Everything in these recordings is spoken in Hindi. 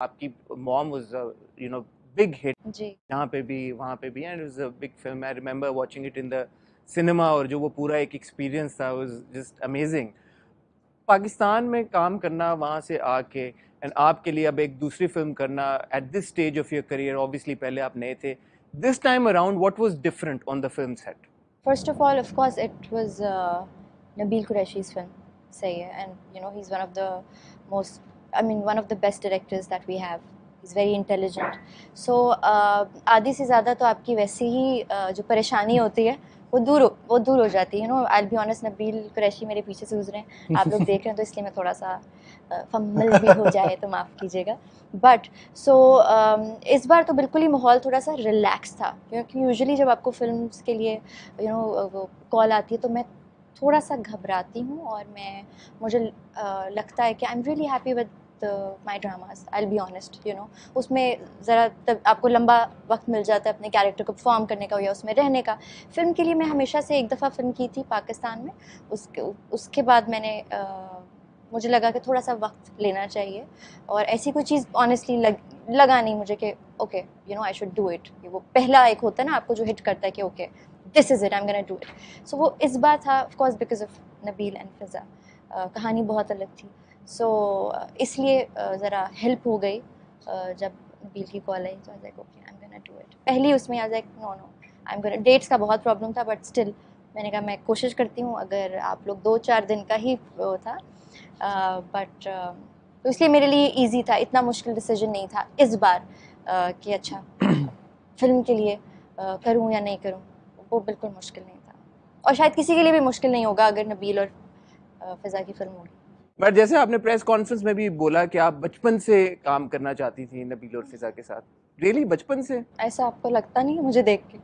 आपकी mom was you know big hit जी। यहाँ पे भी वहाँ पे भी, and it was a big film. I remember watching it in the cinema, और जो वो पूरा एक एक्सपीरियंस था वाज जस्ट अमेजिंग। पाकिस्तान में काम करना वहाँ से आके, एंड आपके लिए अब एक दूसरी फिल्म करना at this stage of your career, obviously पहले आप नए थे, this time around what was different on the film set? First of all, of course, it was Nabil Qureshi's film. Say, and you know, he's one of the most, I mean, one of the best directors that we have. He's very intelligent. So, आधी से ज़्यादा तो आपकी वैसे ही जो परेशानी होती है वो दूर हो जाती है। You know, I be honest, Nabeel Qureshi मेरे पीछे से गुजरे हैं, आप लोग देख रहे हैं तो इसलिए मैं थोड़ा सा फम्बल भी हो जाए तो माफ़ कीजिएगा। बट सो इस बार तो बिल्कुल ही माहौल थोड़ा सा रिलैक्स था, क्योंकि यूजुअली जब आपको फिल्म्स के लिए यू नो वो कॉल आती है तो मैं थोड़ा सा घबराती हूँ, और मुझे लगता है कि I am really happy with my dramas, I will be honest. You know, उसमें ज़रा तब आपको लंबा वक्त मिल जाता है अपने कैरेक्टर को परफॉर्म करने का या उसमें रहने का। फ़िल्म के लिए मैं हमेशा से एक दफ़ा फ़िल्म की थी पाकिस्तान में, उसके बाद मैंने मुझे लगा कि थोड़ा सा वक्त लेना चाहिए, और ऐसी कोई चीज़ ऑनेस्टली लगा नहीं मुझे कि okay you know I should do it. वो पहला एक होता है ना आपको जो हिट करता है कि okay this is it, I am gonna do it. So वो इस बार था of course because of Nabeel and Fiza. कहानी बहुत अलग थी, सो इसलिए ज़रा हेल्प हो गई। जब नबील की कॉल आई तो I was like okay I am gonna do it. पहली उसमें I was like no no I am gonna, dates का बहुत प्रॉब्लम था, बट स्टिल मैंने कहा मैं कोशिश करती हूँ। अगर आप लोग 2-4 दिन का ही वो था, बट तो इसलिए मेरे लिए इजी था, इतना मुश्किल डिसीजन नहीं था इस बार कि अच्छा फिल्म के लिए करूं या नहीं करूं। वो बिल्कुल मुश्किल नहीं था, और शायद किसी के लिए भी मुश्किल नहीं होगा अगर नबील और फिजा की फिल्म होगी। बट जैसे आपने प्रेस कॉन्फ्रेंस में भी बोला कि आप बचपन से काम करना चाहती थी नबील और फिजा के साथ, रियली बचपन से? ऐसा आपको लगता नहीं है मुझे देख के?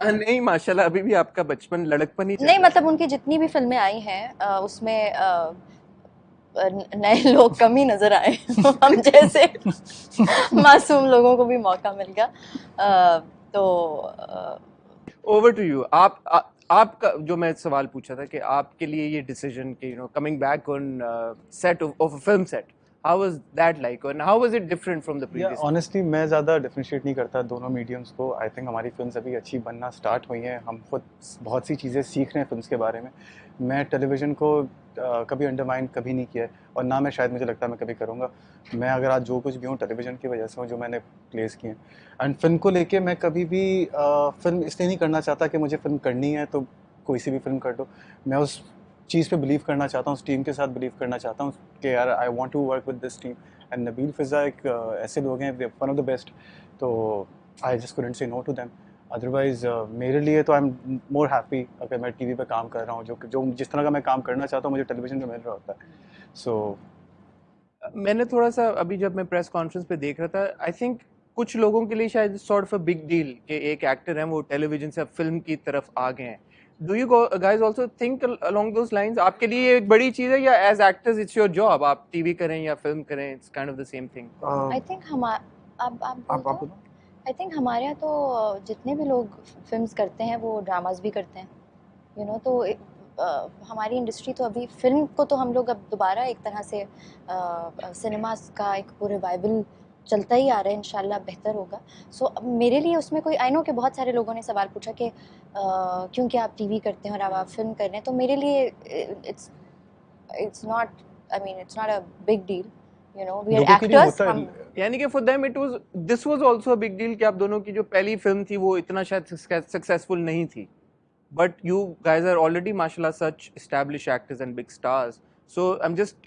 नहीं, माशाल्लाह अभी भी आपका बचपन लड़कपन ही चल नहीं, रहा मतलब उनकी जितनी भी फिल्में आई हैं उसमें नए लोग कम ही नजर आए। हम जैसे मासूम लोगों को भी मौका मिल गया। तो है। Over to you. आपका जो मैं सवाल पूछा था कि आपके लिए ये डिसीजन कि coming back on set of a film set, how was that like, और how was it different from the या प्रीवियस? ऑनेस्टली मैं ज़्यादा डिफरेंशिएट नहीं करता दोनों मीडियम्स को। आई थिंक हमारी फिल्म्स अभी अच्छी बनना स्टार्ट हुई हैं, हम खुद बहुत सी चीज़ें सीख रहे हैं फिल्म्स के बारे में। मैं टेलीविज़न को कभी अंडरमाइन कभी नहीं किया है, और ना मैं, शायद मुझे लगता है मैं कभी करूँगा। मैं अगर आज जो कुछ भी हूँ टेलीविज़न की वजह से हूँ, जो मैंने प्लेस किए हैं। एंड फिल्म को लेके मैं कभी भी फिल्म इसलिए नहीं करना चाहता कि मुझे फिल्म करनी है तो कोई सी भी फिल्म कर दो। मैं उस चीज़ पे बिलीव करना चाहता हूँ, उस टीम के साथ बिलीव करना चाहता हूँ कि यार I want to work with this team. And Nabeel Fiza एक ऐसे लोग हैं, वन ऑफ द बेस्ट। तो I just couldn't say no to them. Otherwise मेरे लिए तो आई एम मोर हैप्पी अगर मैं टीवी पे काम कर रहा हूँ, जो जिस तरह का मैं काम करना चाहता हूँ मुझे टेलीविजन पे मिल रहा होता है। सो मैंने थोड़ा सा अभी जब मैं प्रेस कॉन्फ्रेंस पे देख रहा था, आई थिंक कुछ लोगों के लिए शायद sort of a big deal कि एक एक्टर है वो टेलीविजन से अब फिल्म की तरफ आ गए हैं। Do you guys also think along those lines? आपके लिए ये एक बड़ी चीज है, या as actors it's your job, आप टीवी करें या फिल्म करें, it's kind of the same thing? I think हम आप बोल आप दो। बोलो। आई थिंक हमारे यहाँ तो जितने भी लोग फिल्म्स करते हैं वो ड्रामास भी करते हैं। यू नो, तो हमारी इंडस्ट्री तो अभी फिल्म को तो हम लोग अब दोबारा एक तरह से सिनेमास का एक पूरे रिवाइवल चलता ही आ रहा है, इंशाल्लाह बेहतर होगा। सो मेरे लिए उसमें कोई, आई नो कि बहुत सारे लोगों ने सवाल पूछा कि क्योंकि आप टीवी करते हैं और अब आप फिल्म कर रहे हैं, तो मेरे लिए it's it's not, I mean it's not a big deal. You know, we are लोगों के लिए एक्टर्स, होता हम। है। यानी कि for them it was, this was also a big deal कि आप दोनों की जो पहली फिल्म थी वो इतना शायद सक्सेसफुल नहीं थी, but you guys are already mashallah such established actors and big stars. So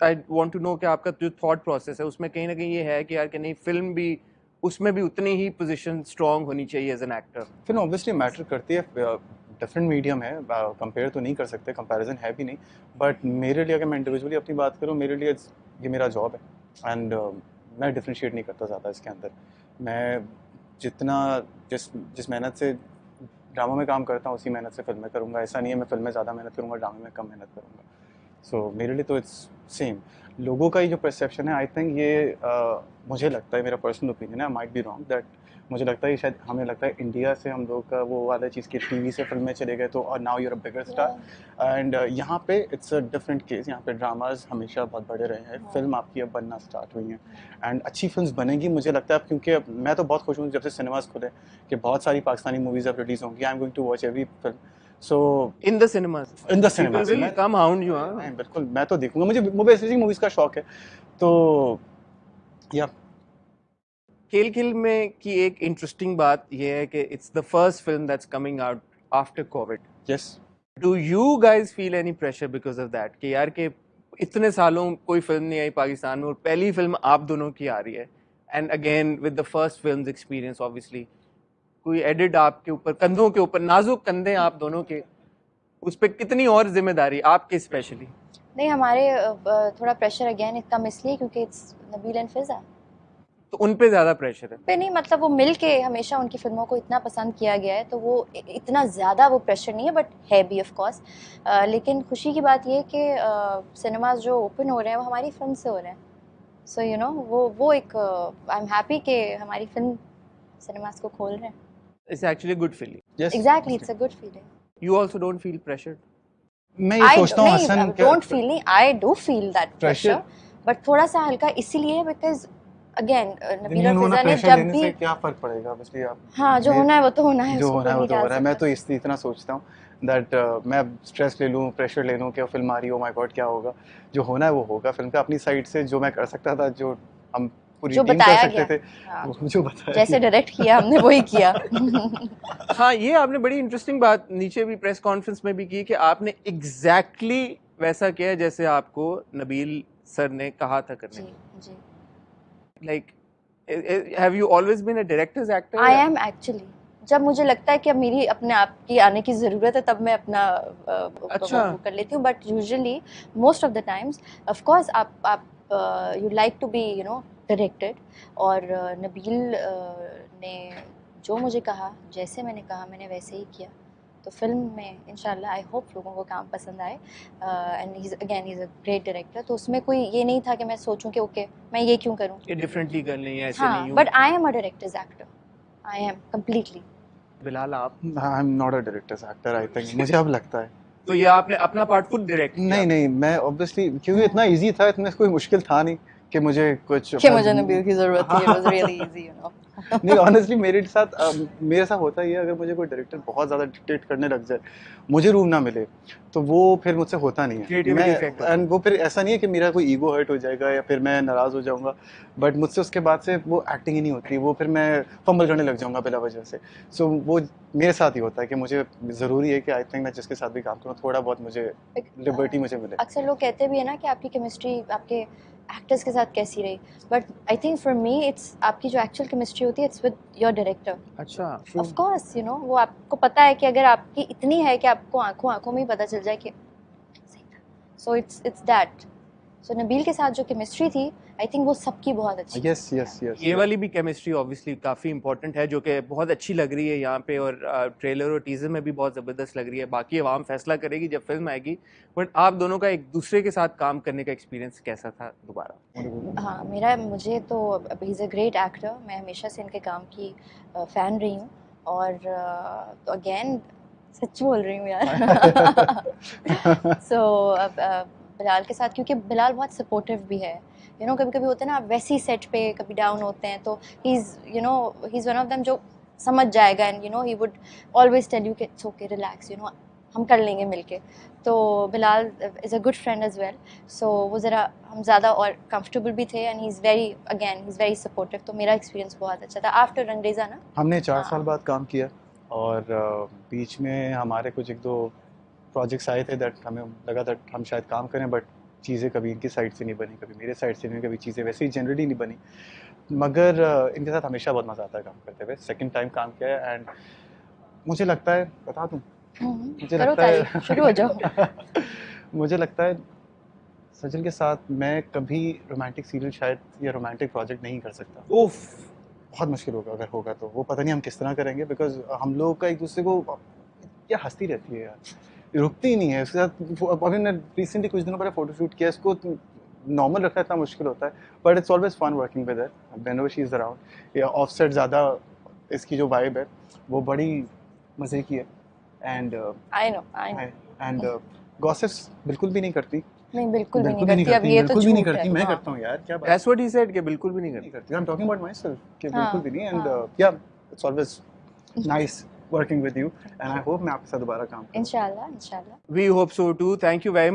I want to know कि आपका जो thought process है उसमें कहीं ना कहीं ये है कि यार कि नहीं, फिल्म भी उसमें भी उतनी ही पोजीशन स्ट्रांग होनी चाहिए as an actor? Film obviously matter करती है, डिफरेंट मीडियम है, कंपेयर तो नहीं कर सकते, कंपैरिजन है भी नहीं। बट मेरे लिए, अगर मैं इंडिविजुअली अपनी बात करूँ, मेरे लिए ये मेरा जॉब है। एंड मैं डिफ्रेंशिएट नहीं करता ज़्यादा इसके अंदर। मैं जितना जिस जिस मेहनत से ड्रामा में काम करता हूँ उसी मेहनत से फिल्में करूँगा। ऐसा नहीं है मैं फिल्म में ज़्यादा मेहनत करूँगा, ड्रामा में कम मेहनत करूँगा। सो मेरे लिए तो इट्स सेम लोगों का ये जो परसेप्शन है, आई थिंक ये मुझे लगता है, मेरा पर्सनल ओपिनियन है, I might be wrong, that मुझे लगता है शायद हमें लगता है इंडिया से हम लोग का वो वाला चीज़ की टीवी से फिल्म में चले गए तो और now you're a bigger star and यहाँ पे इट्स अ डिफरेंट केस। यहाँ पे ड्रामाज हमेशा बहुत बड़े रहे हैं, फिल्म आपकी अब बनना स्टार्ट हुई हैं एंड अच्छी फिल्म्स बनेंगी मुझे लगता है अब, क्योंकि मैं तो बहुत खुश हूँ जब से सिनेमाज खुले कि बहुत सारी पाकिस्तानी मूवीज़ अब रिलीज़ होंगी। I am going to watch every film so In the cinemas. In the People cinema. will come hound you, huh? बिल्कुल मैं तो देखूंगा, मुझे बेसिकली मूवीज़ का शौक है तो या किल किल में की एक इंटरेस्टिंग बात ये है कि it's the first film that's coming out after COVID. Yes. Do you guys feel any pressure because of that? कि यार के इतने सालों कोई फिल्म नहीं आई पाकिस्तान में और पहली फिल्म आप दोनों की आ रही है, and again with the first film's experience obviously, कोई एडिट आपके ऊपर, कंधों के ऊपर, नाजुक कंधे आप दोनों के, उस पर कितनी और जिम्मेदारी आपके स्पेशली? नहीं, हमारे थोड़ा प्रेशर अगेन कम इसलिए क्योंकि इट्स नबील एंड फिजा तो उन पे ज्यादा प्रेशर है? पे नहीं, मतलब वो मिल के हमेशा उनकी फिल्मों को इतना पसंद किया गया है तो वो इतना ज़्यादा वो प्रेशर नहीं है, बट है भी ऑफ कोर्स। लेकिन खुशी की बात ये है कि सिनेमाज जो ओपन हो रहे हैं वो हमारी फिल्म से हो रहे हैं। सो यू नो वो एक आई एम हैप्पी कि हमारी फिल्म सिनेमाज को खोल रहे हैं। It's actually a good feeling. Yes exactly, it's a good feeling. You also don't feel pressured? मैं ये सोचता हूँ हसन डोंट फील, नहीं, I do feel that Pressure? Pressure, but थोड़ा सा हल्का इसीलिए बिकॉज अगेन नबील और होना फिजा ने प्रेशर जब लेने भी, से क्या फर्क पड़ेगा, ऑब्वियसली आप हाँ जो होना है वो तो होना है, जो उसको होना है कोई वो तो नहीं हो टाल रहा है। मैं सकता। तो इस इतना सोचता हूँ दैट मैं स्ट्रेस ले लूँ, प्रेशर ले लूँ कि फिल्म आ रही हो, माय गॉड क्या होगा, जो होना है वो होगा। फिल्म का अपनी साइड से जो मैं कर सकता था, जो हम पूरी जो टीम कर बताया सकते गया, थे, हाँ, वो जो बताया जैसे डायरेक्ट किया हमने वही किया। हाँ, ये आपने बड़ी इंटरेस्टिंग बात नीचे भी प्रेस कॉन्फ्रेंस में भी की कि आपने एग्जैक्टली वैसा किया जैसे आपको नबील सर ने कहा था करने जी को। जी, like have you always been a director's actor? I am actually, जब मुझे लगता है कि अब मेरी अपने आप की आने की ज़रूरत है तब मैं अपना अच्छा। वो कर लेती हूँ, but usually most of the times of course आप you like to be you know directed. और नबील ने जो मुझे कहा, जैसे मैंने कहा मैंने वैसे ही किया, तो फिल्म में इंशाल्लाह आई होप लोगों को काम पसंद आए। And he is a great director, तो उसमें कोई ये नहीं था कि मैं सोचूं कि ओके मैं ये क्यों करूं। ये डिफरेंटली कर लें, ऐसे हाँ, नहीं but I am a director's actor, I am completely. Bilal आप I am not a director's actor, I think मुझे अब लगता है तो ये आपने अपना पार्ट खुद डायरेक्ट किया? नहीं नहीं, मैं ऑब्वियसली क्योंकि इतना इजी था, इतना कोई मुश्किल था नहीं कि मुझे कुछ कि मुझे नबील की ज़रूरत थी, it was really easy you know. नहीं ऑनेस्टली मेरे साथ होता ही है, अगर मुझे कोई डायरेक्टर बहुत ज़्यादा डिक्टेट करने लग जाए, मुझे रूम ना मिले, तो वो फिर मुझसे होता नहीं है। Creativity effect होता है। एंड वो फिर ऐसा नहीं है कि मेरा कोई ईगो हर्ट हो जाएगा या फिर मैं नाराज़ हो जाऊंगा, बट मुझसे उसके बाद से वो एक्टिंग ही नहीं होती, वो फिर मैं फंबल करने लग जाऊंगा बिला वजह से। सो वो मेरे साथ ही होता है कि मुझे ज़रूरी है कि आई थिंक मैं जिसके साथ भी काम करूँ थोड़ा बहुत मुझे लिबर्टी मुझे मिले। अक्सर लोग कहते भी है ना कि आपकी केमिस्ट्री आपके एक्टर्स के साथ कैसी रही, but I think for me it's आपकी जो एक्चुअल केमिस्ट्री होती है इट्स विद योर डायरेक्टर। अच्छा, ऑफ कोर्स यू नो, वो आपको पता है कि अगर आपकी इतनी है कि आपको आंखों में ही पता चल जाए कि सही था, सो इट्स दैट। सो नबील के साथ जो केमिस्ट्री थी आई थिंक वो सबकी बहुत अच्छी। यस यस यस, ये वाली भी केमिस्ट्री ऑब्वियसली काफ़ी इंपॉर्टेंट है, जो कि बहुत अच्छी लग रही है यहाँ पे, और ट्रेलर और टीजर में भी बहुत ज़बरदस्त लग रही है। बाकी आवाम फैसला करेगी जब फिल्म आएगी, बट आप दोनों का एक दूसरे के साथ काम करने का एक्सपीरियंस कैसा था दोबारा? हाँ, मुझे तो he is a great actor, मैं हमेशा से इनके काम की फ़ैन रही हूँ। और तो अगेन सच बोल रही हूँ यार। सो बिलाल के साथ, क्योंकि बिलाल बहुत सपोर्टिव भी है, यू नो कभी कभी होते हैं ना आप वैसे ही सेट पे कभी डाउन होते हैं, तो he is one of them जो समझ जाएगा, and you know he would always tell you कि it's okay, relax, you know हम कर लेंगे मिलके। तो Bilal is a good friend as well, so वो ज़रा हम ज़्यादा और कंफर्टेबल भी थे, and he is very supportive. तो मेरा एक्सपीरियंस बहुत अच्छा था आफ्टर रंगरेज़ा ना। हमने 4 साल हाँ। बाद काम किया और बीच में हमारे कुछ 1-2 प्रोजेक्ट्स आए थे दैट हमें लगा था हम शायद काम करें, बट चीज़ें कभी इनकी साइड से नहीं बनी, कभी मेरे साइड से नहीं, कभी चीज़ें वैसे ही जनरली नहीं बनी। मगर इनके साथ हमेशा बहुत मज़ा आता है काम करते हुए। सेकंड टाइम काम किया है एंड मुझे लगता है, बता दूं, मुझे करो लगता है तारीफ, शुरू हो जाओ। मुझे लगता है सजल के साथ मैं कभी रोमांटिक सीरियल शायद या रोमांटिक प्रोजेक्ट नहीं कर सकता। उफ, बहुत मुश्किल होगा, अगर होगा तो वो पता नहीं हम किस तरह करेंगे, बिकॉज हम लोग का एक दूसरे को क्या हंसती रहती है यार, रुकती ही नहीं है उसके साथ। अभी मैं रिसेंटली कुछ दिनों पहले फोटोशूट किया, इसको नॉर्मल रखना इतना मुश्किल होता है, but it's always fun working with her whenever she is around. या ऑफसेट ज़्यादा इसकी जो वाइब है वो बड़ी मज़े की है, and I know. And gossips बिल्कुल भी नहीं करती, नहीं, बिल्कुल भी बिल्कुल नहीं भी नहीं करती। अब करती, ये तो बिल्कुल भी नहीं झूठ है। करती। मैं हाँ। करता हूँ यार, क्या बात That's what he said कि बिल्कुल भी नहीं नहीं करती. करती। I am talking about my self कि हाँ, बिल्कुल भी नहीं, एंड हाँ। या it's always nice working with you, and I hope मैं आपके साथ दोबारा काम करूँ। इंशाल्लाह, इंशाल्लाह। We hope so too. Thank you very much.